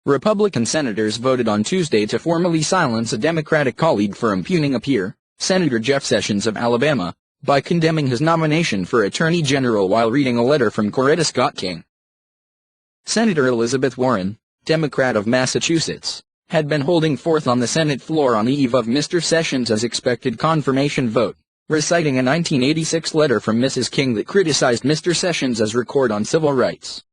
Republican senators voted on Tuesday to formally silence a Democratic colleague for impugning a peer, Senator Jeff Sessions of Alabama, by condemning his nomination for Attorney General while reading a letter from Coretta Scott King. Senator Elizabeth Warren, Democrat of Massachusetts, had been holding forth on the Senate floor on the eve of Mr. Sessions' expected confirmation vote, reciting a 1986 letter from Mrs. King that criticized Mr. Sessions' record on civil rights.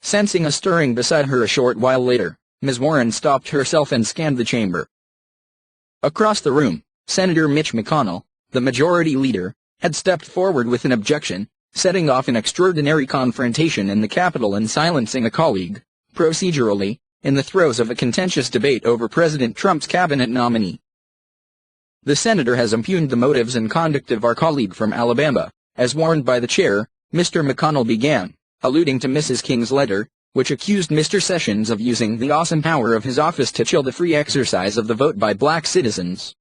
Sensing a stirring beside her a short while later, Ms. Warren stopped herself and scanned the chamber. Across the room, Senator Mitch McConnell, the majority leader, had stepped forward with an objection, setting off an extraordinary confrontation in the Capitol and silencing a colleague, procedurally, in the throes of a contentious debate over President Trump's cabinet nominee. The senator has impugned the motives and conduct of our colleague from Alabama, as warned by the chair, Mr. McConnell began, alluding to Mrs. King's letter, which accused Mr. Sessions of using the awesome power of his office to chill the free exercise of the vote by black citizens.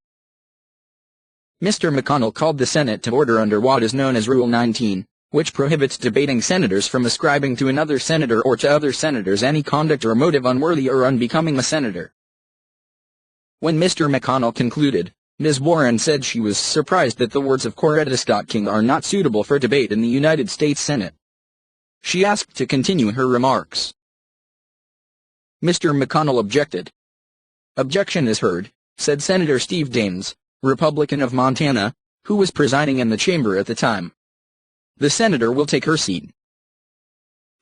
Mr. McConnell called the Senate to order under what is known as Rule 19, which prohibits debating senators from ascribing to another senator or to other senators any conduct or motive unworthy or unbecoming a senator. When Mr. McConnell concluded, Ms. Warren said she was surprised that the words of Coretta Scott King are not suitable for debate in the United States Senate. She asked to continue her remarks. Mr. McConnell objected. "Objection is heard," said Senator Steve Daines, Republican of Montana, who was presiding in the chamber at the time. "The senator will take her seat."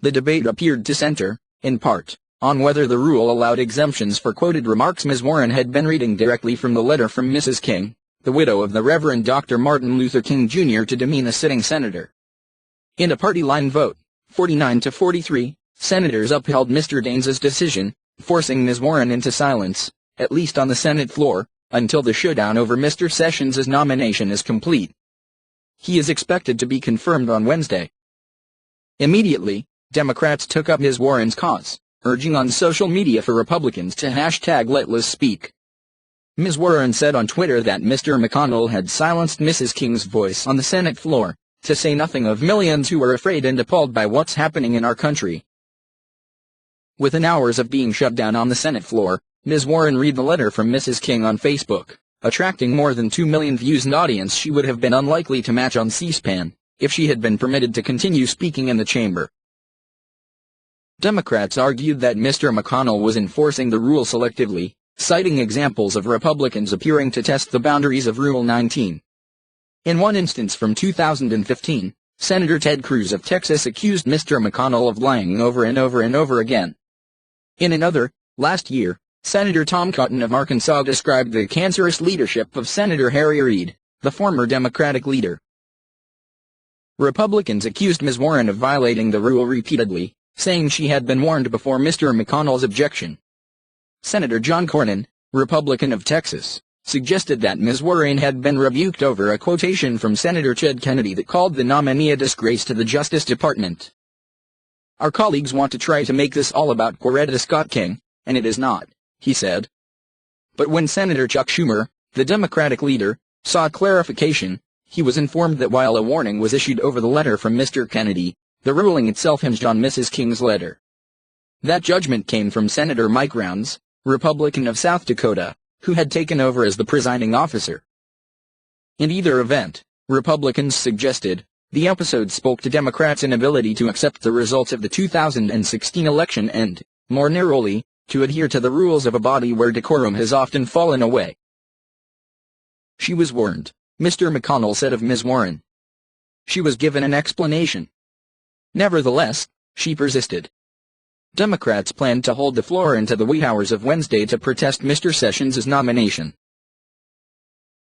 The debate appeared to center, in part, on whether the rule allowed exemptions for quoted remarks. Ms. Warren had been reading directly from the letter from Mrs. King, the widow of the Reverend Dr. Martin Luther King Jr., to demean a sitting senator. In a party-line vote, 49-43, senators upheld Mr. Daines' decision, forcing Ms. Warren into silence, at least on the Senate floor, until the showdown over Mr. Sessions' nomination is complete. He is expected to be confirmed on Wednesday. Immediately, Democrats took up Ms. Warren's cause, urging on social media for Republicans to #LetLizSpeak. Ms. Warren said on Twitter that Mr. McConnell had silenced Mrs. King's voice on the Senate floor, to say nothing of millions who are afraid and appalled by what's happening in our country. Within hours of being shut down on the Senate floor, Ms. Warren read the letter from Mrs. King on Facebook, attracting more than 2 million views, an audience she would have been unlikely to match on C-SPAN, if she had been permitted to continue speaking in the chamber. Democrats argued that Mr. McConnell was enforcing the rule selectively, citing examples of Republicans appearing to test the boundaries of Rule 19. In one instance from 2015, Senator Ted Cruz of Texas accused Mr. McConnell of lying over and over and over again. In another, last year, Senator Tom Cotton of Arkansas described the cancerous leadership of Senator Harry Reid, the former Democratic leader. Republicans accused Ms. Warren of violating the rule repeatedly, saying she had been warned before Mr. McConnell's objection. Senator John Cornyn, Republican of Texas, suggested that Ms. Warren had been rebuked over a quotation from Senator Ted Kennedy that called the nominee a disgrace to the Justice Department. "Our colleagues want to try to make this all about Coretta Scott King, and it is not," he said. But when Senator Chuck Schumer, the Democratic leader, sought clarification, he was informed that while a warning was issued over the letter from Mr. Kennedy, the ruling itself hinged on Mrs. King's letter. That judgment came from Senator Mike Rounds, Republican of South Dakota, who had taken over as the presiding officer. In either event, Republicans suggested, the episode spoke to Democrats' inability to accept the results of the 2016 election and, more narrowly, to adhere to the rules of a body where decorum has often fallen away. "She was warned," Mr. McConnell said of Ms. Warren. "She was given an explanation. Nevertheless, she persisted." Democrats planned to hold the floor into the wee hours of Wednesday to protest Mr. Sessions' nomination.